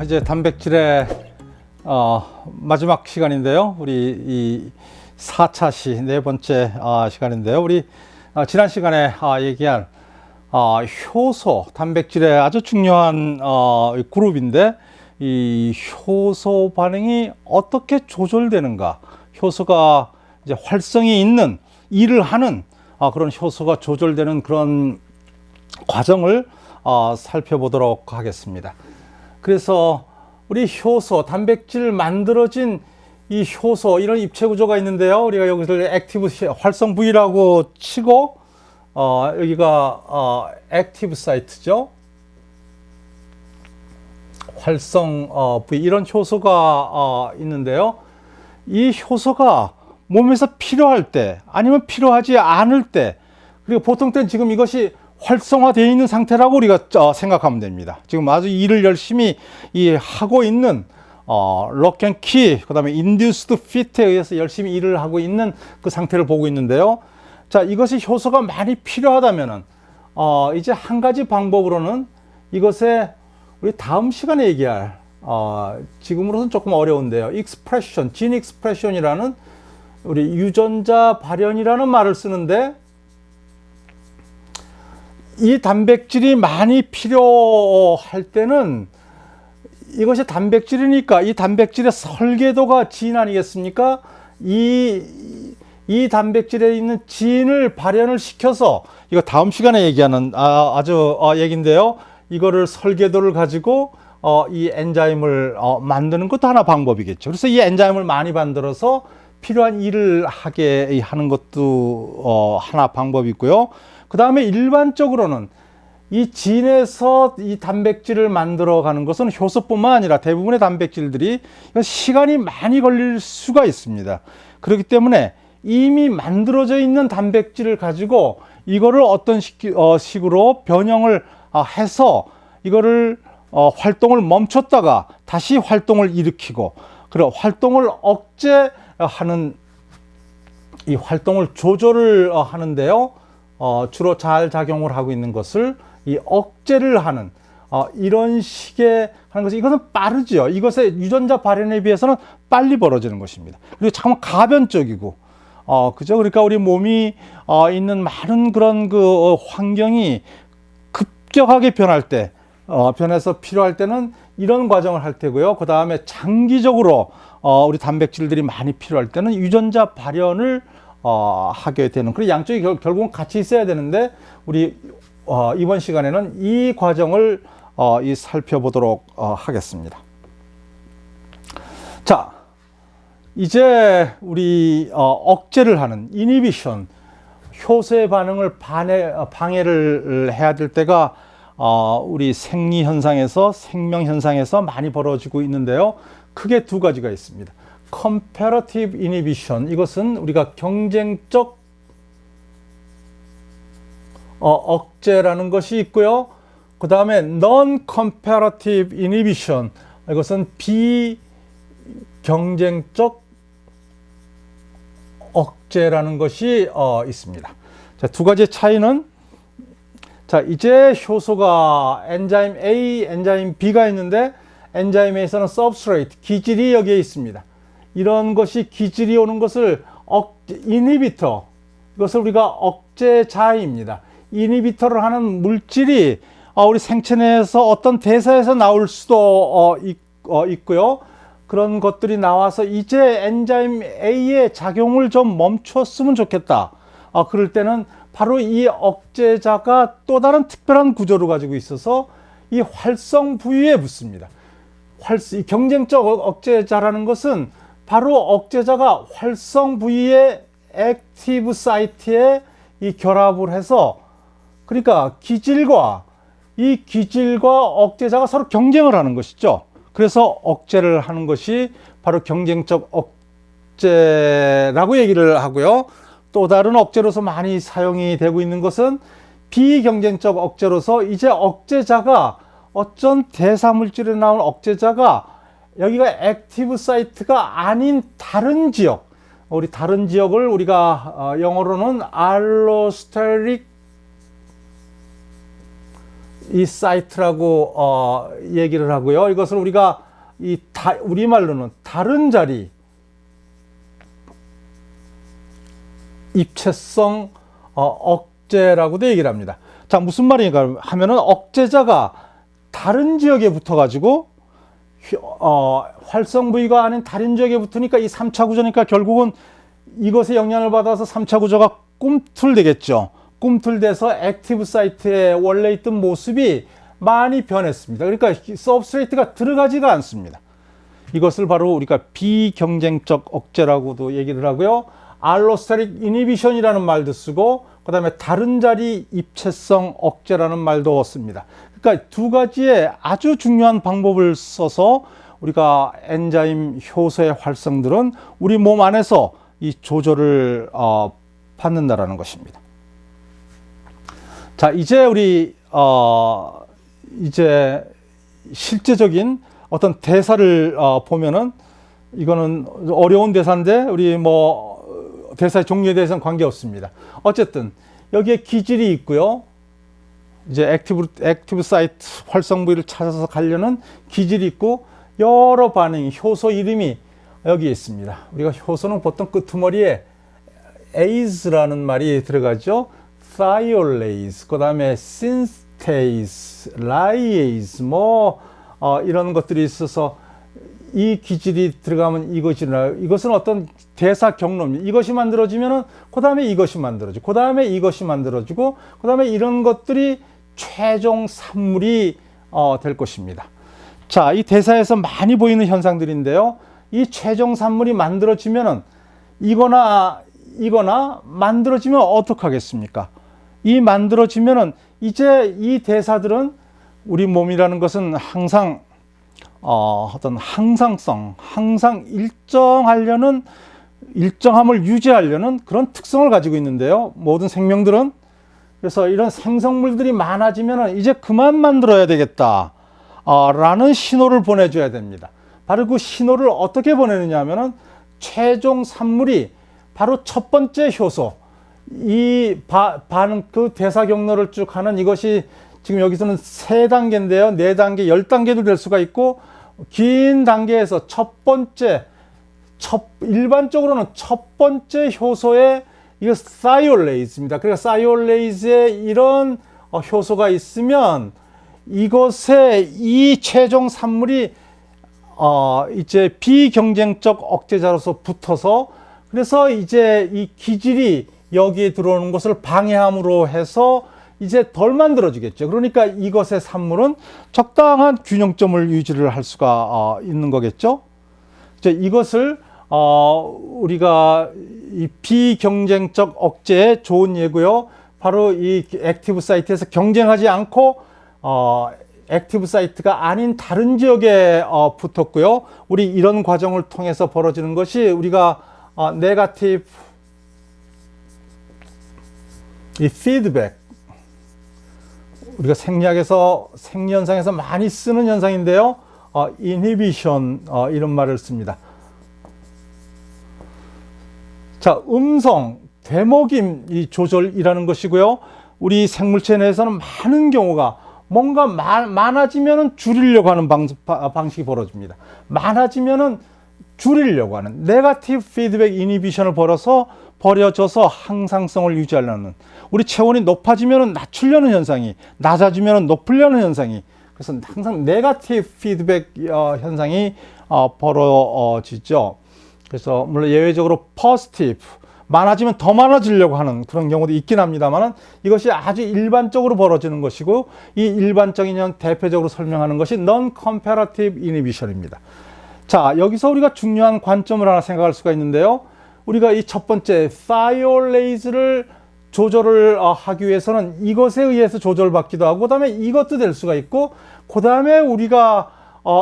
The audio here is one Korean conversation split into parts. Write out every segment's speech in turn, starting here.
이제 단백질의 마지막 시간인데요. 우리 이 4차 시 네 번째 시간인데요. 우리 지난 시간에 얘기한 효소, 단백질의 아주 중요한 그룹인데 이 효소 반응이 어떻게 조절되는가? 효소가 이제 활성이 있는 일을 하는 그런 효소가 조절되는 그런 과정을 살펴보도록 하겠습니다. 그래서 우리 효소, 단백질 만들어진 이 효소, 이런 입체 구조가 있는데요. 우리가 여기서 액티브 활성 부위라고 치고 여기가 액티브 사이트죠. 활성 부위, 이런 효소가 있는데요. 이 효소가 몸에서 필요할 때 아니면 필요하지 않을 때, 그리고 보통 때는 지금 이것이 활성화되어 있는 상태라고 우리가 생각하면 됩니다. 지금 아주 일을 열심히 하고 있는 럭 앤 키, 그 다음에 인듀스드 피트에 의해서 열심히 일을 하고 있는 그 상태를 보고 있는데요. 자, 이것이 효소가 많이 필요하다면은 이제 한 가지 방법으로는 이것에 우리 다음 시간에 얘기할 지금으로서는 조금 어려운데요. 익스프레션, 진 익스프레션이라는 우리 유전자 발현이라는 말을 쓰는데, 이 단백질이 많이 필요할 때는 이것이 단백질이니까 이 단백질의 설계도가 진 아니겠습니까? 이 단백질에 있는 진을 발현을 시켜서, 이거 다음 시간에 얘기하는 아주 얘기인데요. 이거를 설계도를 가지고 이 엔자임을 만드는 것도 하나 방법이겠죠. 그래서 이 엔자임을 많이 만들어서 필요한 일을 하게 하는 것도 하나 방법이고요. 그 다음에 일반적으로는 이 진에서 이 단백질을 만들어가는 것은 효소뿐만 아니라 대부분의 단백질들이 시간이 많이 걸릴 수가 있습니다. 그렇기 때문에 이미 만들어져 있는 단백질을 가지고 이거를 어떤 식으로 변형을 해서 이거를 활동을 멈췄다가 다시 활동을 일으키고, 그리고 활동을 억제하는, 이 활동을 조절을 하는데요. 주로 잘 작용을 하고 있는 것을 이 억제를 하는 이런 식의 하는 것이, 이것은 빠르죠. 이것의 유전자 발현에 비해서는 빨리 벌어지는 것입니다. 그리고 참 가변적이고, 그죠? 그러니까 우리 몸이 있는 많은 그런 그 환경이 급격하게 변할 때, 변해서 필요할 때는 이런 과정을 할 테고요. 그 다음에 장기적으로 우리 단백질들이 많이 필요할 때는 유전자 발현을 하게 되는, 그리고 양쪽이 결국은 같이 있어야 되는데, 우리 이번 시간에는 이 과정을 살펴보도록 하겠습니다. 자, 이제 우리 억제를 하는 이니비션, 효소의 반응을 방해를 해야 될 때가 우리 생리 현상에서, 생명 현상에서 많이 벌어지고 있는데요. 크게 두 가지가 있습니다. comparative inhibition, 이것은 우리가 경쟁적 억제라는 것이 있고요. 그 다음에 non-comparative inhibition, 이것은 비경쟁적 억제라는 것이 있습니다. 자, 두 가지의 차이는, 자, 이제 효소가 엔자임 A, 엔자임 B가 있는데, 엔자임 A에서는 substrate, 기질이 여기에 있습니다. 이런 것이 기질이 오는 것을 이니비터, 이것을 우리가 억제자입니다. 이니비터를 하는 물질이 우리 생체 내에서 어떤 대사에서 나올 수도 있고요. 그런 것들이 나와서 이제 엔자임 A의 작용을 좀 멈췄으면 좋겠다. 그럴 때는 바로 이 억제자가 또 다른 특별한 구조를 가지고 있어서 이 활성 부위에 붙습니다. 경쟁적 억제자라는 것은 바로 억제자가 활성 부위의 액티브 사이트에 이 결합을 해서, 그러니까 기질과 억제자가 서로 경쟁을 하는 것이죠. 그래서 억제를 하는 것이 바로 경쟁적 억제라고 얘기를 하고요. 또 다른 억제로서 많이 사용이 되고 있는 것은 비경쟁적 억제로서, 이제 억제자가 어떤 대사물질에 나온 억제자가 여기가 액티브 사이트가 아닌 다른 지역, 우리 다른 지역을 우리가 영어로는 알로스테릭 이 사이트라고 얘기를 하고요. 이것을 우리가 우리말로는 다른 자리 입체성 억제라고도 얘기를 합니다. 자, 무슨 말인가 하면은 억제자가 다른 지역에 붙어가지고 활성 부위가 아닌 다른 지역에 붙으니까 이 3차 구조니까 결국은 이것에 영향을 받아서 3차 구조가 꿈틀대겠죠. 꿈틀대서 액티브 사이트에 원래 있던 모습이 많이 변했습니다. 그러니까 서브스트레이트가 들어가지가 않습니다. 이것을 바로 우리가 비경쟁적 억제라고도 얘기를 하고요. 알로스테릭 이니비션이라는 말도 쓰고 그 다음에 다른 자리 입체성 억제라는 말도 씁니다. 그러니까 두 가지의 아주 중요한 방법을 써서 우리가 엔자임 효소의 활성들은 우리 몸 안에서 이 조절을 받는다라는 것입니다. 자, 이제 우리 이제 실제적인 어떤 대사를 보면은 이거는 어려운 대사인데 우리 대사의 종류에 대해서는 관계없습니다. 어쨌든 여기에 기질이 있고요. 이제 액티브 사이트 활성 부위를 찾아서 가려는 기질이 있고 여러 반응, 효소 이름이 여기 있습니다. 우리가 효소는 보통 끄트머리에 AS라는 말이 들어가죠. thiolase, 그 다음에 synthase, lyase, 이런 것들이 있어서 이 기질이 들어가면 이것은 어떤 대사 경로입니다. 이것이 만들어지면은 그 다음에 이것이 만들어지고, 그 다음에 이것이 만들어지고, 그 다음에 이런 것들이 최종 산물이 될 것입니다. 자, 이 대사에서 많이 보이는 현상들인데요. 이 최종 산물이 만들어지면은 이거나 만들어지면 어떡하겠습니까? 이 만들어지면은 이제 이 대사들은 우리 몸이라는 것은 항상 어떤 항상성, 항상 일정함을 유지하려는 그런 특성을 가지고 있는데요. 모든 생명들은. 그래서 이런 생성물들이 많아지면 이제 그만 만들어야 되겠다 라는 신호를 보내줘야 됩니다. 바로 그 신호를 어떻게 보내느냐 하면은 최종 산물이 바로 첫 번째 효소, 그 대사 경로를 쭉 하는 이것이 지금 여기서는 3단계인데요. 4단계, 10단계도 될 수가 있고, 긴 단계에서 일반적으로는 첫 번째 효소에 이거 thiolase입니다. 그러니까 thiolase에 이런 효소가 있으면 이것에 이 최종 산물이 이제 비경쟁적 억제자로서 붙어서 그래서 이제 이 기질이 여기에 들어오는 것을 방해함으로 해서 이제 덜 만들어지겠죠. 그러니까 이것의 산물은 적당한 균형점을 유지를 할 수가 있는 거겠죠. 이제 이것을 우리가 이 비경쟁적 억제에 좋은 예고요. 바로 이 액티브 사이트에서 경쟁하지 않고 액티브 사이트가 아닌 다른 지역에 붙었고요. 우리 이런 과정을 통해서 벌어지는 것이 우리가 네거티브 이 피드백, 우리가 생리학에서 생리현상에서 많이 쓰는 현상인데요. inhibition 이런 말을 씁니다. 자, 음성, 되먹임 이 조절이라는 것이고요. 우리 생물체 내에서는 많은 경우가 뭔가 많아지면은 줄이려고 하는 방식이 벌어집니다. 많아지면은 줄이려고 하는 네거티브 피드백 이니비션을 버려져서 항상성을 유지하려는, 우리 체온이 높아지면은 낮추려는 현상이, 낮아지면은 높으려는 현상이, 그래서 항상 네거티브 피드백 현상이 벌어지죠. 그래서 물론 예외적으로 포지티브, 많아지면 더 많아지려고 하는 그런 경우도 있긴 합니다만 이것이 아주 일반적으로 벌어지는 것이고, 이 일반적인 대표적으로 설명하는 것이 non-comparative inhibition입니다. 자, 여기서 우리가 중요한 관점을 하나 생각할 수가 있는데요. 우리가 이 첫 번째 thiolase를 조절을 하기 위해서는 이것에 의해서 조절받기도 하고, 그 다음에 이것도 될 수가 있고, 그 다음에 우리가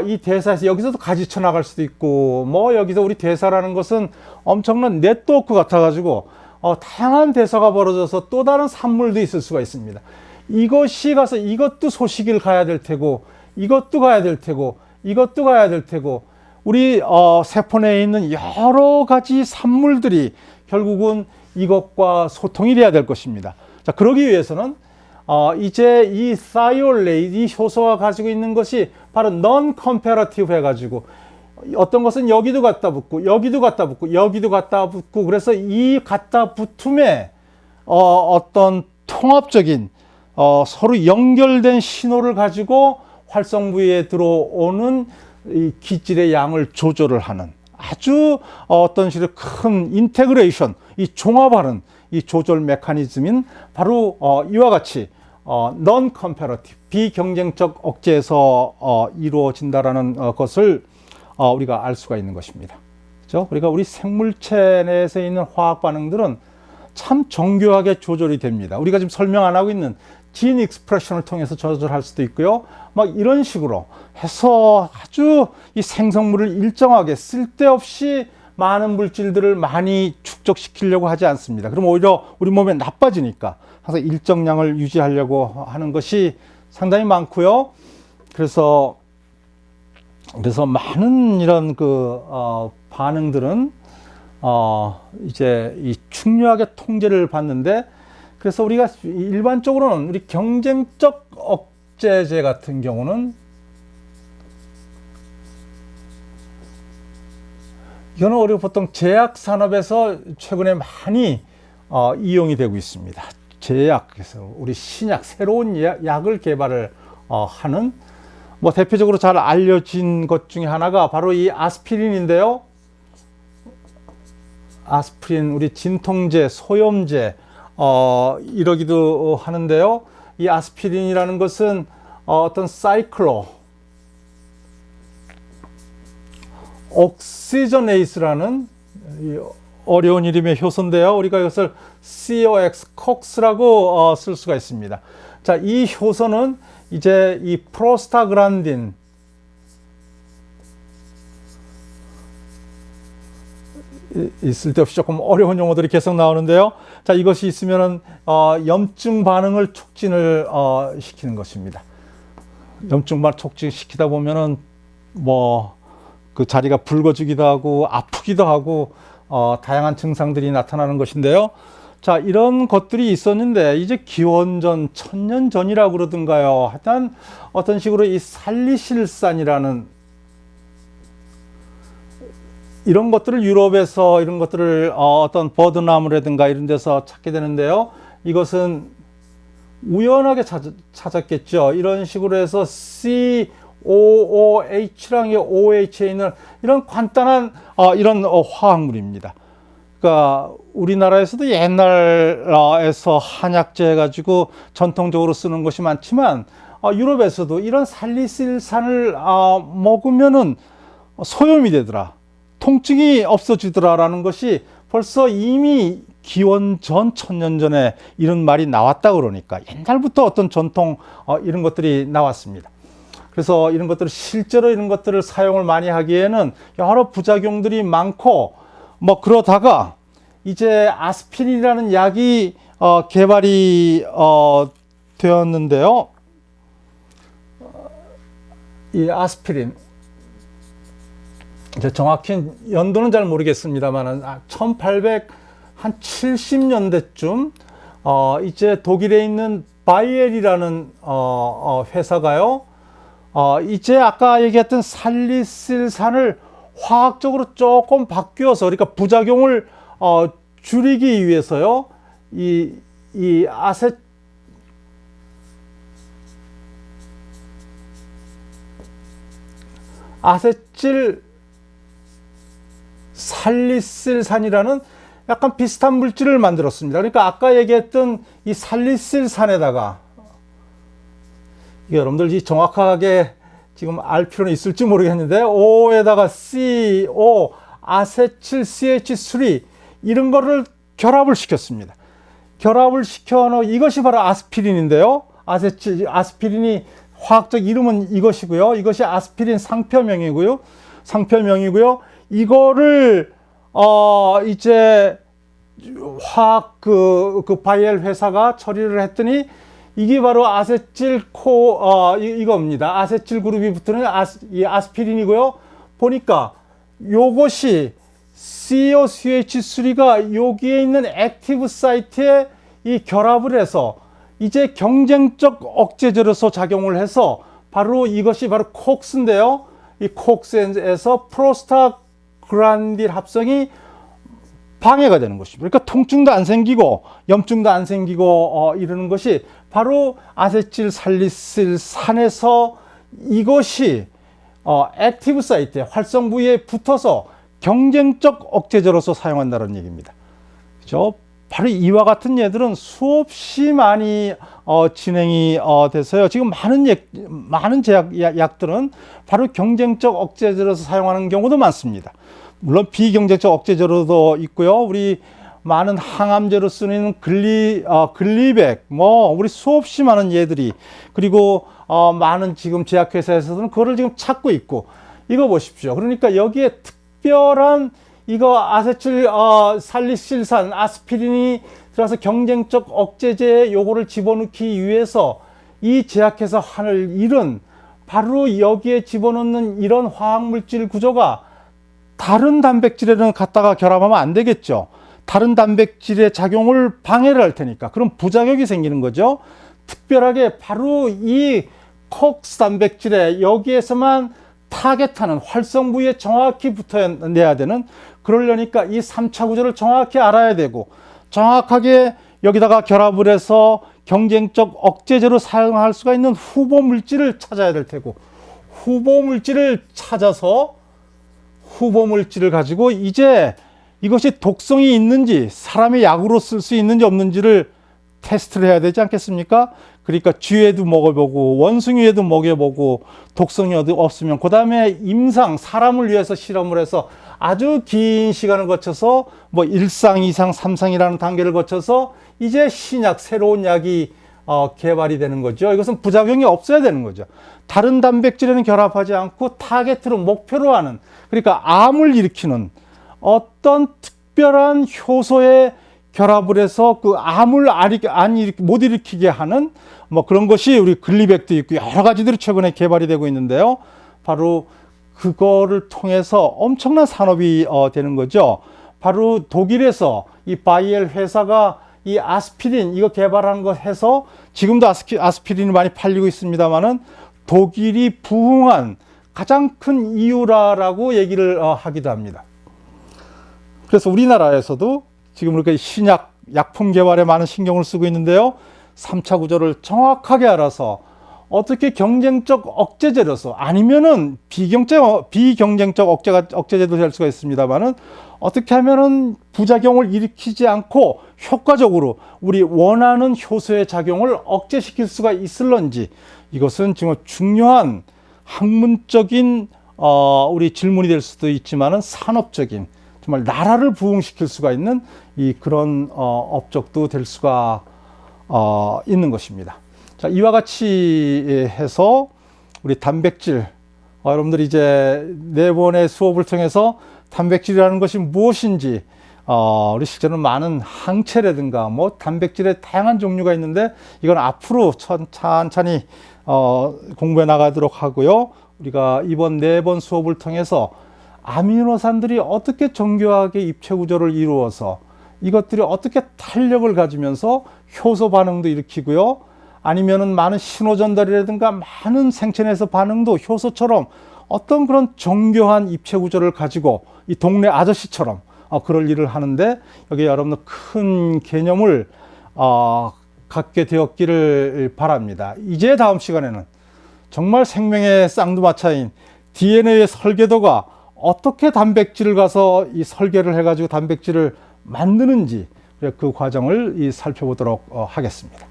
이 대사에서 여기서도 가지쳐 나갈 수도 있고, 여기서 우리 대사라는 것은 엄청난 네트워크 같아가지고 다양한 대사가 벌어져서 또 다른 산물도 있을 수가 있습니다. 이것이 가서 이것도 소식을 가야 될 테고, 이것도 가야 될 테고, 이것도 가야 될 테고, 우리 세포 내에 있는 여러 가지 산물들이 결국은 이것과 소통이 돼야 될 것입니다. 자, 그러기 위해서는 이제 이 thiolate, 이 효소가 가지고 있는 것이 바로 non-comparative 해가지고 어떤 것은 여기도 갖다 붙고 여기도 갖다 붙고 여기도 갖다 붙고 그래서 이 갖다 붙음에 어떤 통합적인 서로 연결된 신호를 가지고 활성 부위에 들어오는 이 기질의 양을 조절을 하는 아주 어떤 식의 큰 인테그레이션, 이 종합하는 이 조절 메커니즘인 바로 이와 같이 non-comparative, 비경쟁적 억제에서 이루어진다라는 것을 우리가 알 수가 있는 것입니다. 그렇죠? 그러니까 우리 생물체 내에서 있는 화학 반응들은 참 정교하게 조절이 됩니다. 우리가 지금 설명 안 하고 있는 진 익스프레션을 통해서 조절할 수도 있고요. 막 이런 식으로 해서 아주 이 생성물을 일정하게 쓸데없이 많은 물질들을 많이 축적시키려고 하지 않습니다. 그럼 오히려 우리 몸에 나빠지니까 항상 일정량을 유지하려고 하는 것이 상당히 많고요. 그래서 많은 이런 반응들은 이제 이 중요하게 통제를 받는데, 그래서 우리가 일반적으로는 우리 경쟁적 억제제 같은 경우는 이거는 우리가 보통 제약 산업에서 최근에 많이 이용이 되고 있습니다. 제약에서 우리 신약, 새로운 약을 개발을 하는 뭐 대표적으로 잘 알려진 것 중에 하나가 바로 이 아스피린인데요. 아스피린, 우리 진통제, 소염제 이러기도 하는데요. 이 아스피린이라는 것은 어떤 사이클로 옥시저네이스라는 어려운 이름의 효소인데요. 우리가 이것을 COX, 쓸 수가 있습니다. 자, 이 효소는 이제 이 프로스타그란딘, 쓸데없이 조금 어려운 용어들이 계속 나오는데요. 자, 이것이 있으면은 염증 반응을 촉진을 시키는 것입니다. 염증 반응 촉진시키다 보면은 뭐 그 자리가 붉어지기도 하고 아프기도 하고 다양한 증상들이 나타나는 것인데요. 자, 이런 것들이 있었는데 이제 기원전 1000년 전이라고 그러던가요. 하여튼 어떤 식으로 이 살리실산이라는 이런 것들을 유럽에서 이런 것들을 어떤 버드나무라든가 이런 데서 찾게 되는데요. 이것은 우연하게 찾았겠죠. 이런 식으로 해서 COOH랑 OH에 있는 이런 간단한 이런 화학물입니다. 그러니까 우리나라에서도 옛날에서 한약재 해가지고 전통적으로 쓰는 것이 많지만 유럽에서도 이런 살리실산을 먹으면은 소염이 되더라, 통증이 없어지더라라는 것이 벌써 이미 기원전 1000년 전에 이런 말이 나왔다 그러니까 옛날부터 어떤 전통 이런 것들이 나왔습니다. 그래서 이런 것들을 실제로 이런 것들을 사용을 많이 하기에는 여러 부작용들이 많고 뭐 그러다가 이제 아스피린이라는 약이 개발이 되었는데요. 이 아스피린, 이제 정확히 연도는 잘 모르겠습니다만 1870년대쯤 이제 독일에 있는 바이엘이라는 회사가요. 이제 아까 얘기했던 살리실산을 화학적으로 조금 바뀌어서, 그러니까 부작용을 줄이기 위해서요. 이 아세틸 살리실산이라는 약간 비슷한 물질을 만들었습니다. 그러니까 아까 얘기했던 이 살리실산에다가, 여러분들 이 정확하게 지금 알 필요는 있을지 모르겠는데 O에다가 CO, 아세틸 CH3 이런 거를 결합을 시켰습니다. 결합을 시켜놓은 이것이 바로 아스피린인데요. 아스피린이 화학적 이름은 이것이고요. 이것이 아스피린 상표명이고요. 이거를 이제 화학 그 바이엘 회사가 처리를 했더니 이게 바로 이겁니다. 아세틸 그룹이 붙는 이 아스피린이고요. 보니까 요것이 COCH3가 여기에 있는 액티브 사이트에 이 결합을 해서 이제 경쟁적 억제제로서 작용을 해서 바로 이것이 바로 콕스인데요. 이 콕스에서 프로스타글란딘 합성이 방해가 되는 것입니다. 그러니까 통증도 안 생기고 염증도 안 생기고 이러는 것이 바로 아세틸살리실산에서 이것이 액티브 사이트에 활성 부위에 붙어서 경쟁적 억제제로서 사용한다는 얘기입니다. 그렇죠? 바로 이와 같은 예들은 수없이 많이 진행이 돼서요. 지금 많은 약들은 바로 경쟁적 억제제로서 사용하는 경우도 많습니다. 물론 비경쟁적 억제제로도 있고요. 우리 많은 항암제로 쓰는 글리백, 우리 수없이 많은 예들이, 그리고 많은 지금 제약회사에서는 그거를 지금 찾고 있고, 이거 보십시오. 그러니까 여기에 특별한 이거 아세틸살리실산, 아스피린이 들어서 경쟁적 억제제 요거를 집어넣기 위해서 이 제약회사 하늘 일은 바로 여기에 집어넣는 이런 화학물질 구조가 다른 단백질에는 갖다가 결합하면 안 되겠죠. 다른 단백질의 작용을 방해를 할 테니까. 그럼 부작용이 생기는 거죠. 특별하게 바로 이 콕스 단백질에 여기에서만 타겟하는 활성 부위에 정확히 붙어내야 되는, 그러려니까 이 3차 구조를 정확히 알아야 되고 정확하게 여기다가 결합을 해서 경쟁적 억제제로 사용할 수가 있는 후보 물질을 찾아야 될 테고, 후보 물질을 찾아서 후보 물질을 가지고 이제 이것이 독성이 있는지 사람의 약으로 쓸 수 있는지 없는지를 테스트를 해야 되지 않겠습니까? 그러니까 쥐에도 먹어보고 원숭이에도 먹여보고 독성이 없으면 그 다음에 임상 사람을 위해서 실험을 해서 아주 긴 시간을 거쳐서 1상, 2상, 3상이라는 단계를 거쳐서 이제 신약, 새로운 약이 개발이 되는 거죠. 이것은 부작용이 없어야 되는 거죠. 다른 단백질에는 결합하지 않고 타겟으로 목표로 하는, 그러니까 암을 일으키는 어떤 특별한 효소에 결합을 해서 그 암을 못 일으키게 하는 그런 것이 우리 글리백도 있고 여러 가지들이 최근에 개발이 되고 있는데요. 바로 그거를 통해서 엄청난 산업이 되는 거죠. 바로 독일에서 이 바이엘 회사가 이 아스피린 이거 개발한 거 해서 지금도 아스피린이 많이 팔리고 있습니다만은 독일이 부흥한 가장 큰 이유라고 얘기를 하기도 합니다. 그래서 우리나라에서도 지금 이렇게 신약, 약품 개발에 많은 신경을 쓰고 있는데요. 3차 구조를 정확하게 알아서 어떻게 경쟁적 억제제로서, 아니면은 비경쟁적 억제제도 될 수가 있습니다만은 어떻게 하면은 부작용을 일으키지 않고 효과적으로 우리 원하는 효소의 작용을 억제시킬 수가 있을런지, 이것은 지금 중요한 학문적인 우리 질문이 될 수도 있지만은 산업적인, 정말 나라를 부흥시킬 수가 있는 그런 업적도 될 수가 있는 것입니다. 자, 이와 같이 해서 우리 단백질, 여러분들이 이제 4번의 수업을 통해서 단백질이라는 것이 무엇인지, 우리 실제로는 많은 항체라든가 단백질의 다양한 종류가 있는데 이건 앞으로 천천히 공부해 나가도록 하고요. 우리가 이번 4번 수업을 통해서 아미노산들이 어떻게 정교하게 입체 구조를 이루어서 이것들이 어떻게 탄력을 가지면서 효소 반응도 일으키고요. 아니면은 많은 신호 전달이라든가 많은 생체 내에서 반응도 효소처럼 어떤 그런 정교한 입체 구조를 가지고 이 동네 아저씨처럼 그럴 일을 하는데, 여기 여러분들 큰 개념을 갖게 되었기를 바랍니다. 이제 다음 시간에는 정말 생명의 쌍두마차인 DNA의 설계도가 어떻게 단백질을 가서 이 설계를 해가지고 단백질을 만드는지 그 과정을 살펴보도록 하겠습니다.